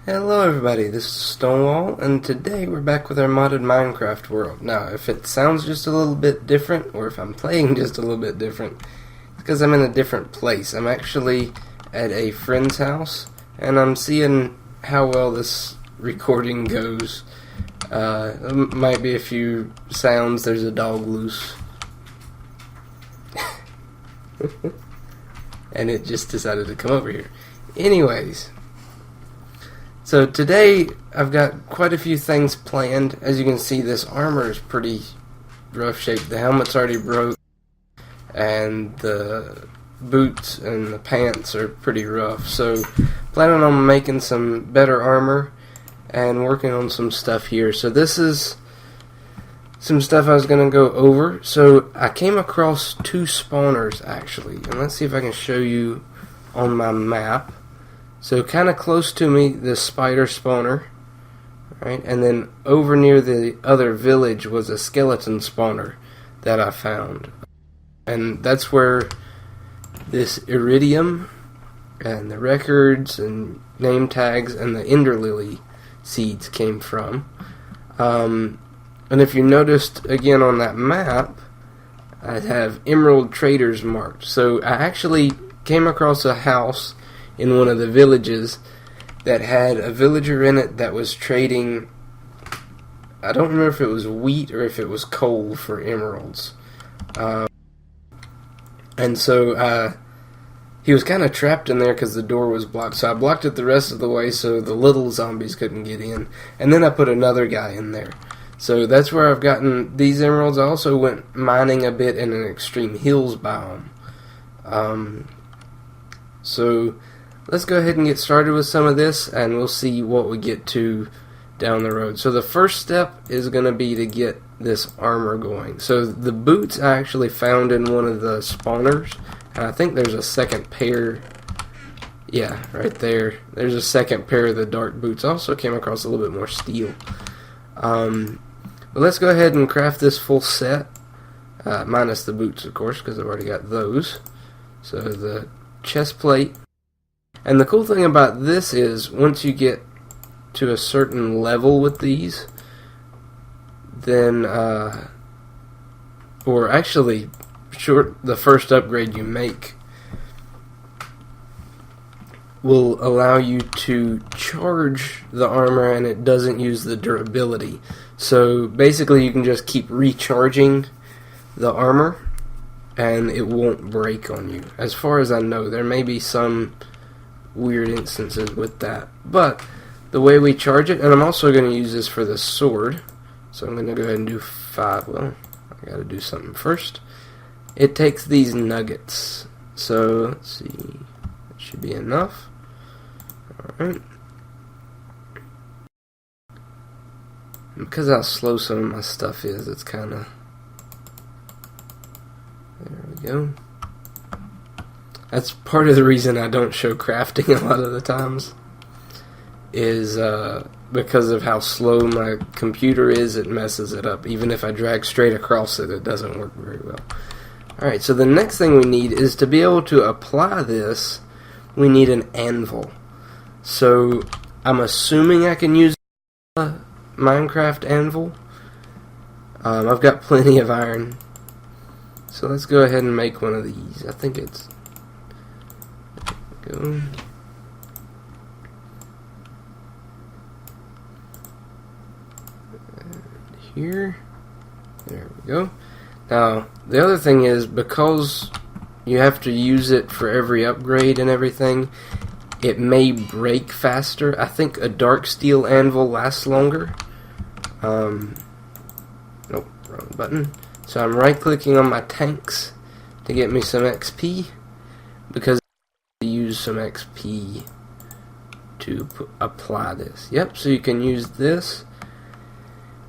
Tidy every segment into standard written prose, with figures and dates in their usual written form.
Hello everybody, this is Stonewall, and today we're back with our modded Minecraft world. Now, if it sounds just a little bit different, or if I'm playing just a little bit different, it's because I'm in a different place. I'm actually at a friend's house, and I'm seeing how well this recording goes. There might be a few sounds. There's a dog loose. And it just decided to come over here. Anyways, so today I've got quite a few things planned. As you can see, this armor is pretty rough shape. The helmet's already broke, and the boots and the pants are pretty rough. So planning on making some better armor and working on some stuff here. So this is some stuff I was going to go over. So I came across two spawners actually, and let's see if I can show you on my map. So kind of close to me, this spider spawner, right? And then over near the other village was a skeleton spawner that I found. And that's where this iridium and the records and name tags and the ender lily seeds came from. And if you noticed again on that map, I have emerald traders marked. So I actually came across a house in one of the villages that had a villager in it that was trading, I don't remember if it was wheat or if it was coal for emeralds. And so he was kind of trapped in there because the door was blocked. So I blocked it the rest of the way so the little zombies couldn't get in. And then I put another guy in there. So that's where I've gotten these emeralds. I also went mining a bit in an extreme hills biome. So let's go ahead and get started with some of this, and we'll see what we get to down the road. So the first step is going to be to get this armor going. So the boots I actually found in one of the spawners, and I think there's a second pair. Yeah, right there. There's a second pair of the dark boots. I also came across a little bit more steel. But let's go ahead and craft this full set, minus the boots, of course, because I've already got those. So the chest plate. And the cool thing about this is, once you get to a certain level with these, then, or actually, the first upgrade you make will allow you to charge the armor, and it doesn't use the durability. So basically you can just keep recharging the armor, and it won't break on you. As far as I know, there may be some weird instances with that, but the way we charge it, and I'm also going to use this for the sword, so I'm going to go ahead and do 5. Well, I got to do something first. It takes these nuggets, so let's see, that should be enough. Alright, because how slow some of my stuff is, it's kind of, there we go. That's part of the reason I don't show crafting a lot of the times, is because of how slow my computer is. It messes it up. Even if I drag straight across it, it doesn't work very well. Alright, so the next thing we need is to be able to apply this, we need an anvil. So I'm assuming I can use a Minecraft anvil. I've got plenty of iron. So let's go ahead and make one of these. I think it's, go. And here, there we go. Now the other thing is, because you have to use it for every upgrade and everything, it may break faster. I think a dark steel anvil lasts longer. Nope, wrong button. So I'm right clicking on my tanks to get me some XP, because use some XP to apply this. Yep, so you can use this,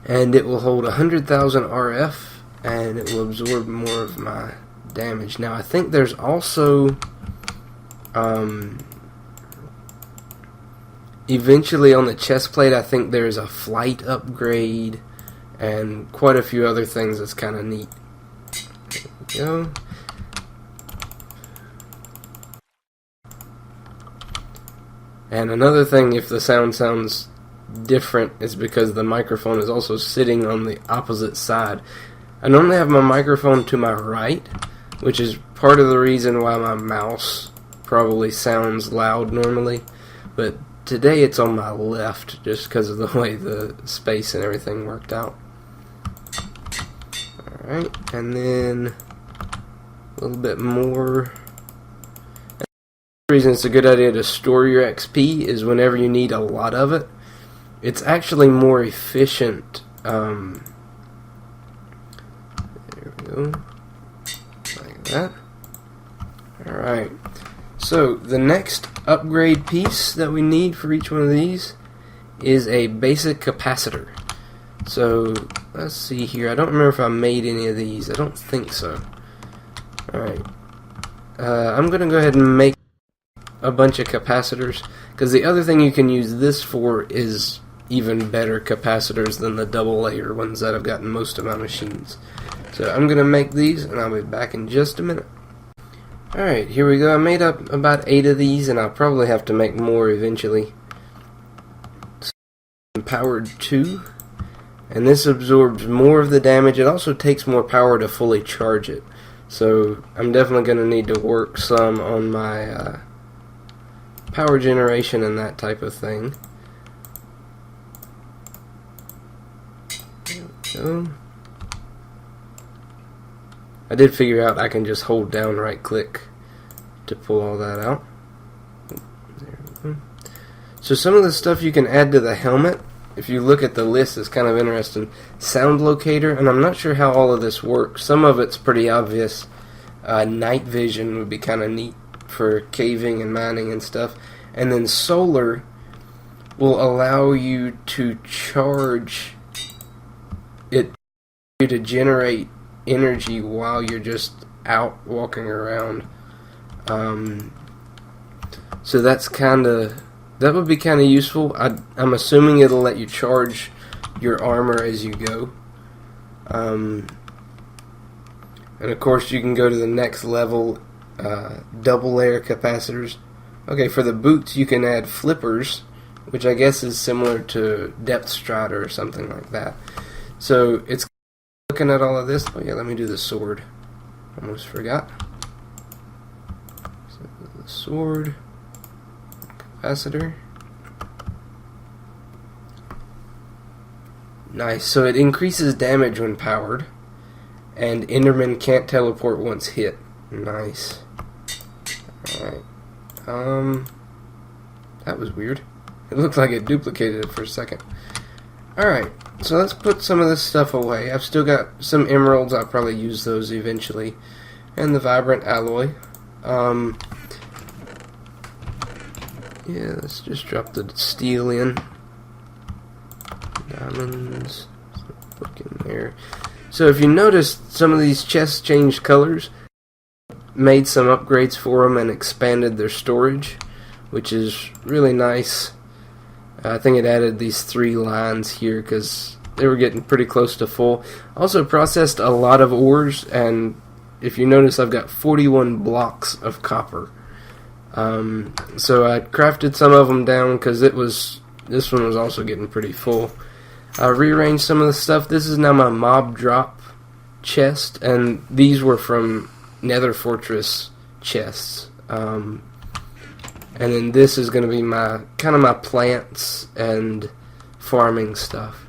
and it will hold 100,000 RF, and it will absorb more of my damage. Now I think there's also eventually on the chest plate, I think there's a flight upgrade and quite a few other things that's kind of neat. There we go. And another thing, if the sound sounds different, is because the microphone is also sitting on the opposite side. I normally have my microphone to my right, which is part of the reason why my mouse probably sounds loud normally, but today it's on my left just because of the way the space and everything worked out. Alright, and then a little bit more. The reason it's a good idea to store your XP is whenever you need a lot of it, it's actually more efficient. There we go. Like that. Alright. So, the next upgrade piece that we need for each one of these is a basic capacitor. So, let's see here. I don't remember if I made any of these. I don't think so. Alright. I'm going to go ahead and make a bunch of capacitors, because the other thing you can use this for is even better capacitors than the double layer ones that I've got in most of my machines. So, I'm going to make these, and I'll be back in just a minute. Alright, here we go. I made up about 8 of these, and I'll probably have to make more eventually. Powered 2, and this absorbs more of the damage. It also takes more power to fully charge it. So I'm definitely going to need to work some on my power generation and that type of thing. There we go. I did figure out I can just hold down right click to pull all that out. There we go. So some of the stuff you can add to the helmet, if you look at the list, is kind of interesting. Sound locator, and I'm not sure how all of this works. Some of it's pretty obvious. Night vision would be kind of neat for caving and mining and stuff. And then solar will allow you to charge it to generate energy while you're just out walking around. So that's that would be kind of useful. I'm assuming it'll let you charge your armor as you go. And of course you can go to the next level, double layer capacitors. Okay, for the boots you can add flippers, which I guess is similar to Depth Strider or something like that. So it's looking at all of this. Oh yeah, let me do the sword. Almost forgot. So the sword capacitor. Nice. So it increases damage when powered, and Endermen can't teleport once hit. Nice. Alright. That was weird. It looked like it duplicated it for a second. Alright, so let's put some of this stuff away. I've still got some emeralds. I'll probably use those eventually. And the vibrant alloy. Yeah, let's just drop the steel in. Diamonds. Book in there. So if you notice, some of these chests changed colors. Made some upgrades for them and expanded their storage, which is really nice. I think it added these 3 lines here because they were getting pretty close to full. Also processed a lot of ores, and if you notice, I've got 41 blocks of copper. So I crafted some of them down because this one was also getting pretty full. I rearranged some of the stuff. This is now my mob drop chest, and these were from Nether Fortress chests. And then this is going to be my plants and farming stuff.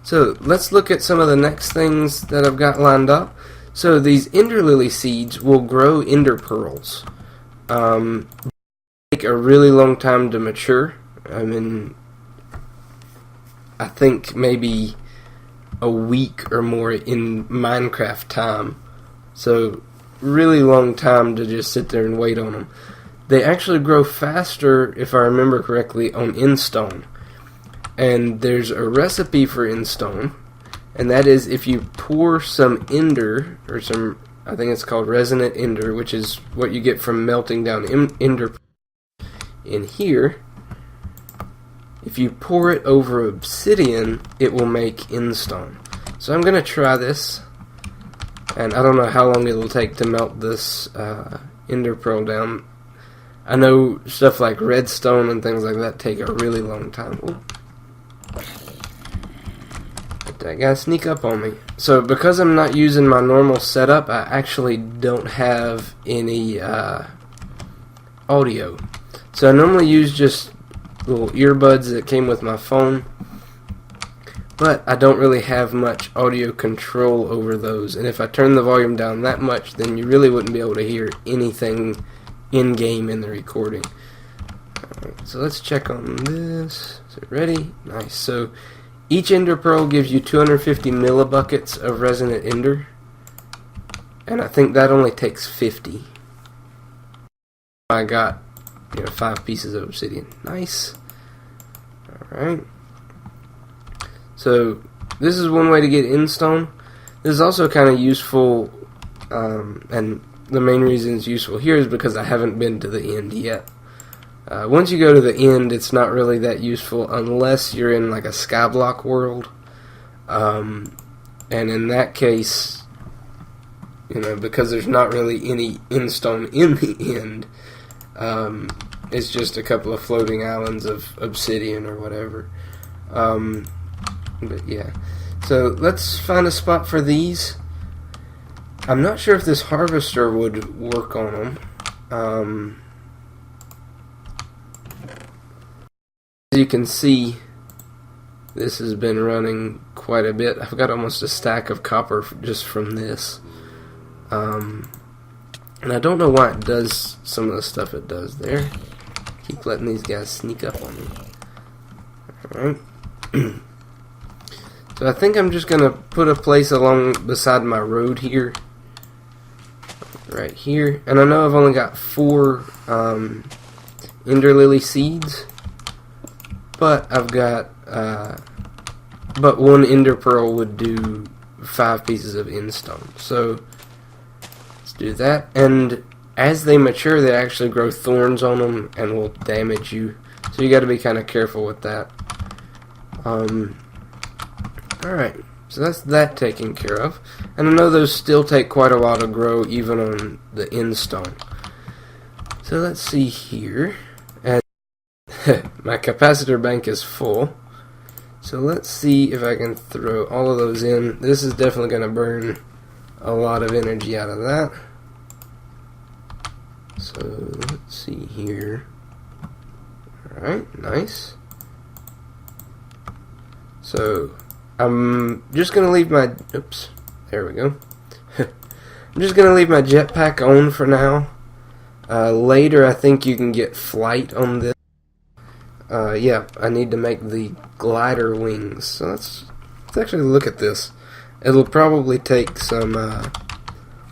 So let's look at some of the next things that I've got lined up. So these Ender Lily seeds will grow Ender Pearls. Take a really long time to mature. I mean, I think maybe a week or more in Minecraft time. So really long time to just sit there and wait on them. They actually grow faster, if I remember correctly, on Endstone. And there's a recipe for Endstone, and that is if you pour some ender, or some, I think it's called resonant ender, which is what you get from melting down ender in here. If you pour it over obsidian, it will make Endstone. So I'm going to try this, and I don't know how long it will take to melt this ender pearl down. I know stuff like redstone and things like that take a really long time. Ooh. Let that guy sneak up on me. So because I'm not using my normal setup, I actually don't have any audio. So I normally use just little earbuds that came with my phone, but I don't really have much audio control over those, and if I turn the volume down that much, then you really wouldn't be able to hear anything in-game in the recording. Alright, so let's check on this. Is it ready? Nice. So each ender pearl gives you 250 millibuckets of resonant ender, and I think that only takes 50. I got 5 pieces of obsidian. Nice. Alright. So this is one way to get endstone. This is also kind of useful, and the main reason it's useful here is because I haven't been to the end yet. Once you go to the end, it's not really that useful unless you're in like a skyblock world, and in that case, because there's not really any endstone in the end, it's just a couple of floating islands of obsidian or whatever. But yeah, so let's find a spot for these. I'm not sure if this harvester would work on them. As you can see, this has been running quite a bit. I've got almost a stack of copper just from this. And I don't know why it does some of the stuff it does there. Keep letting these guys sneak up on me. Alright. So I think I'm just going to put a place along beside my road here. Right here. And I know I've only got 4 ender lily seeds. But I've got, but 1 ender pearl would do 5 pieces of endstone. So let's do that. And as they mature, they actually grow thorns on them and will damage you. So you got to be kind of careful with that. Alright, so that's that taken care of. And I know those still take quite a while to grow, even on the endstone. So let's see here. And my capacitor bank is full. So let's see if I can throw all of those in. This is definitely going to burn a lot of energy out of that. So let's see here. Alright, nice. So I'm just going to leave my... Oops. There we go. I'm just going to leave my jetpack on for now. Later, I think you can get flight on this. Yeah, I need to make the glider wings. So let's actually look at this. It'll probably take some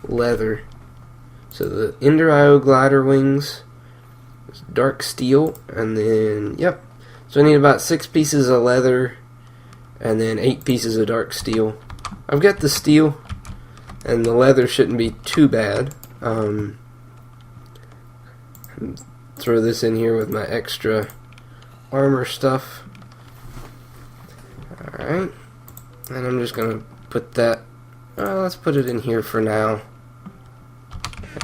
leather. So the Ender IO glider wings, dark steel, and then, yep. So I need about 6 pieces of leather, and then 8 pieces of dark steel. I've got the steel, and the leather shouldn't be too bad. Throw this in here with my extra armor stuff. Alright. And I'm just going to put that, let's put it in here for now.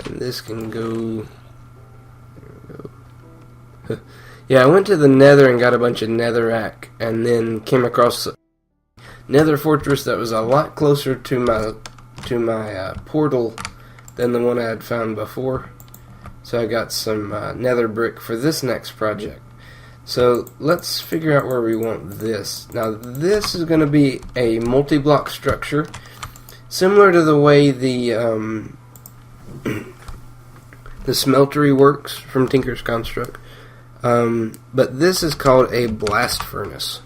And this can go... There we go. Yeah, I went to the nether and got a bunch of netherrack, and then came across a nether fortress that was a lot closer to my portal than the one I had found before. So I got some nether brick for this next project. So let's figure out where we want this. Now this is going to be a multi-block structure, similar to the way the smeltery works from Tinker's Construct. But this is called a blast furnace.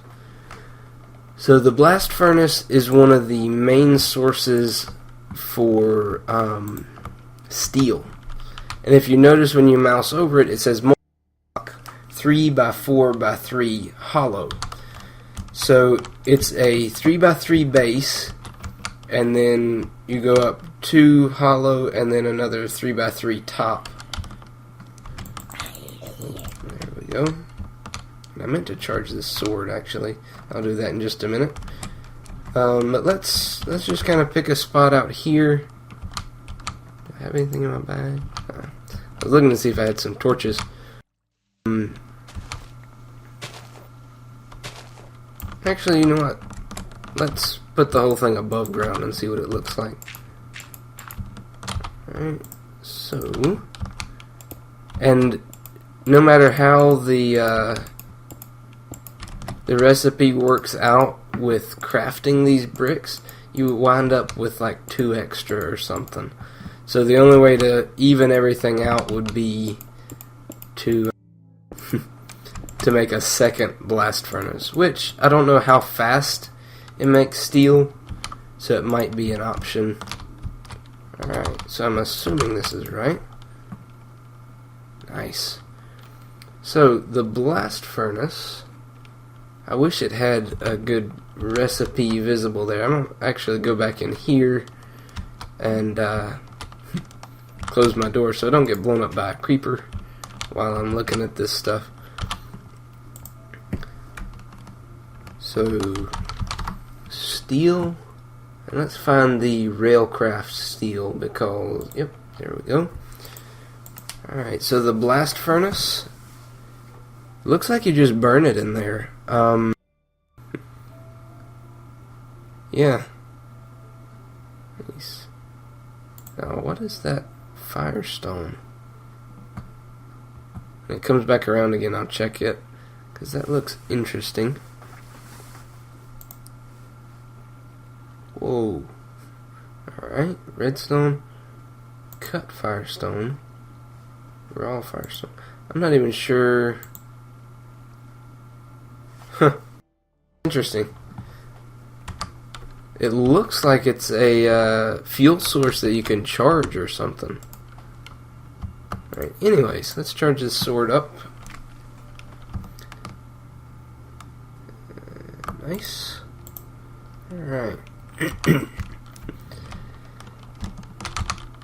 So the blast furnace is one of the main sources for steel. And if you notice when you mouse over it, it says 3x4x3 hollow. So it's a 3x3 base, and then you go up 2 hollow, and then another 3x3 top. There we go. And I meant to charge this sword, actually. I'll do that in just a minute. But let's just kind of pick a spot out here. Do I have anything in my bag? I was looking to see if I had some torches. Actually, you know what? Let's put the whole thing above ground and see what it looks like. Alright, so... And no matter how the recipe works out with crafting these bricks, you wind up with like 2 extra or something. So the only way to even everything out would be to to make a second blast furnace, which I don't know how fast it makes steel, so it might be an option. Alright, so I'm assuming this is right. Nice. So the blast furnace, I wish it had a good recipe visible there. I'm going to actually go back in here and close my door so I don't get blown up by a creeper while I'm looking at this stuff. So, steel, and let's find the Railcraft steel because, yep, there we go. Alright, so the blast furnace, looks like you just burn it in there. Yeah. Nice. Now, what is that firestone? When it comes back around again, I'll check it, because that looks interesting. Whoa. Alright, redstone, cut firestone, raw firestone. I'm not even sure. Huh. Interesting. It looks like it's a fuel source that you can charge or something. Alright, anyways, let's charge this sword up. Nice. Alright.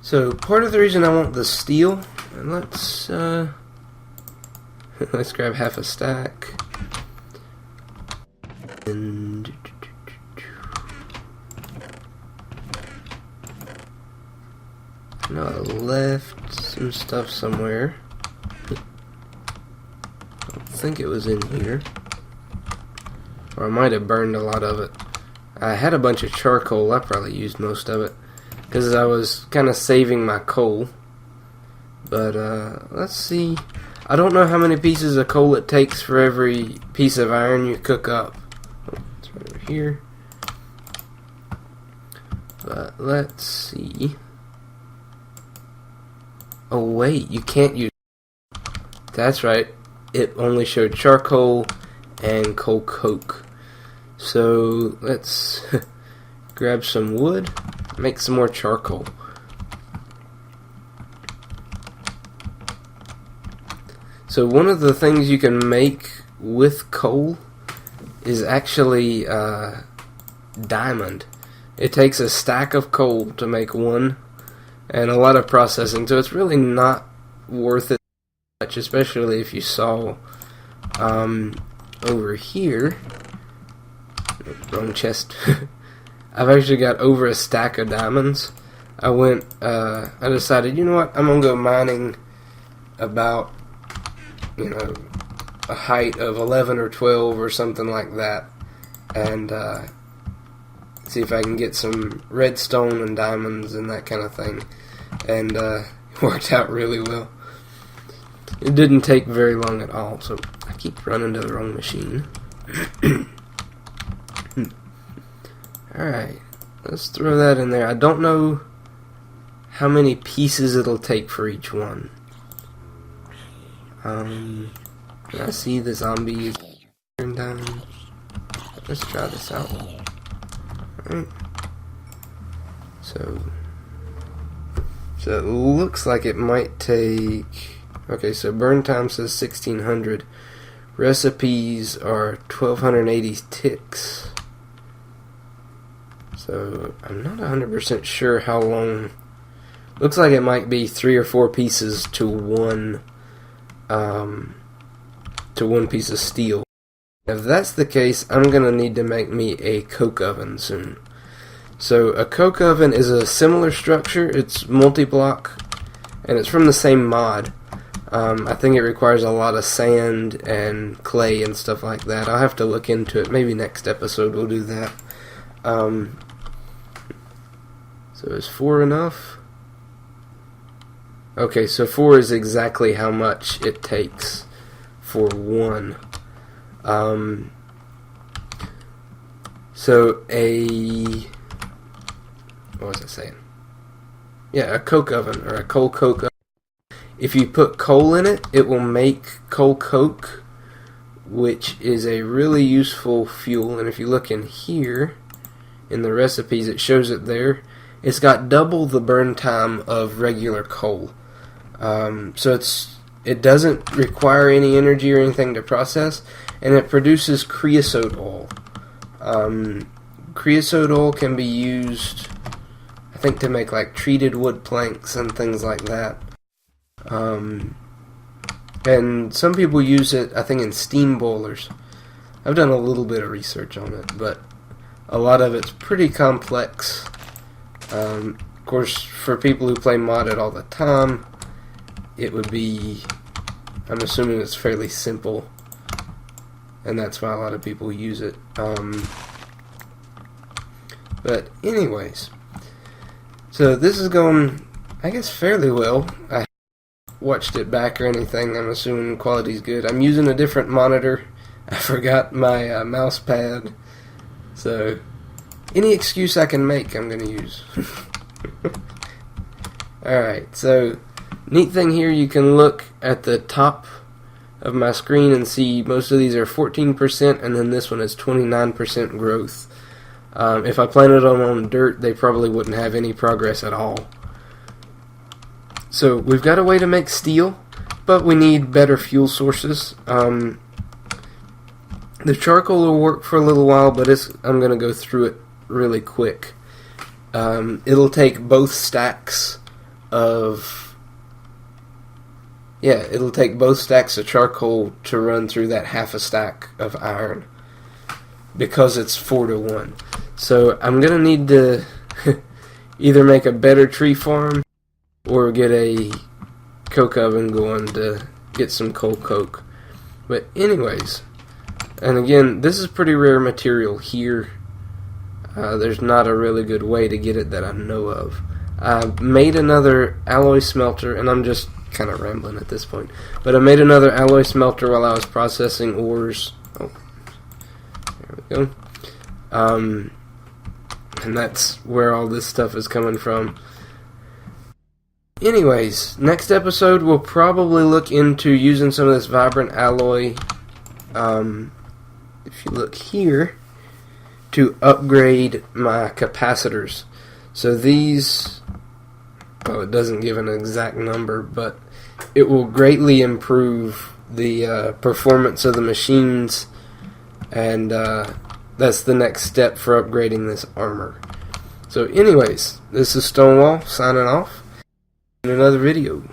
So, part of the reason I want the steel, and let's grab half a stack. And no, I left some stuff somewhere. I think it was in here. Or I might have burned a lot of it. I had a bunch of charcoal. I probably used most of it because I was kind of saving my coal. But let's see. I don't know how many pieces of coal it takes for every piece of iron you cook up. Oh, it's right over here. But let's see. Oh wait, you can't use. That's right. It only showed charcoal and coal coke. So let's grab some wood, make some more charcoal. So one of the things you can make with coal is actually diamond. It takes a stack of coal to make one, and a lot of processing, so it's really not worth it much, especially if you saw over here. Wrong chest. I've actually got over a stack of diamonds. I decided, you know what, I'm gonna go mining about, you know, a height of 11 or 12 or something like that, and see if I can get some redstone and diamonds and that kind of thing. And it worked out really well. It didn't take very long at all, so I keep running to the wrong machine. Alright, let's throw that in there. I don't know how many pieces it'll take for each one. I see the zombies turn down. Let's try this out. Alright. So it looks like it might take... Okay, so burn time says 1600. Recipes are 1280 ticks. So I'm not 100% sure how long. Looks like it might be 3 or 4 pieces to one piece of steel. If that's the case, I'm gonna need to make me a coke oven soon. So a coke oven is a similar structure. It's multi-block, and it's from the same mod. I think it requires a lot of sand and clay and stuff like that. I'll have to look into it. Maybe next episode we'll do that. So is 4 enough? Okay, so 4 is exactly how much it takes for 1. So what was I saying? Yeah, a coke oven, or a coal coke oven. If you put coal in it, it will make coal coke, which is a really useful fuel. And if you look in here, in the recipes, it shows it there. It's got double the burn time of regular coal. So it doesn't require any energy or anything to process, and it produces creosote oil. Creosote oil can be used, I think, to make like treated wood planks and things like that. And some people use it, I think, in steam boilers. I've done a little bit of research on it, but a lot of it's pretty complex. Of course, for people who play modded all the time, it would be, I'm assuming it's fairly simple, and that's why a lot of people use it. But anyways, so this is going, I guess, fairly well. I haven't watched it back or anything. I'm assuming the quality's good. I'm using a different monitor. I forgot my mouse pad, so any excuse I can make, I'm going to use. Alright, so neat thing here, you can look at the top of my screen and see most of these are 14%, and then this one is 29% growth. If I planted them on dirt, they probably wouldn't have any progress at all. So we've got a way to make steel, but we need better fuel sources. The charcoal will work for a little while, but I'm going to go through it really quick. It'll take both stacks of charcoal to run through that half a stack of iron, because it's 4-to-1. So I'm gonna need to either make a better tree farm or get a coke oven going to get some coal coke. But anyways, and again, this is pretty rare material here. There's not a really good way to get it that I know of. I made another alloy smelter, and I'm just kind of rambling at this point, but I made another alloy smelter while I was processing ores. Oh, there we go. And that's where all this stuff is coming from. Anyways, next episode we'll probably look into using some of this vibrant alloy, if you look here, to upgrade my capacitors. So these, well, it doesn't give an exact number, but it will greatly improve the performance of the machines, and that's the next step for upgrading this armor. So anyways, this is Stonewall signing off in another video.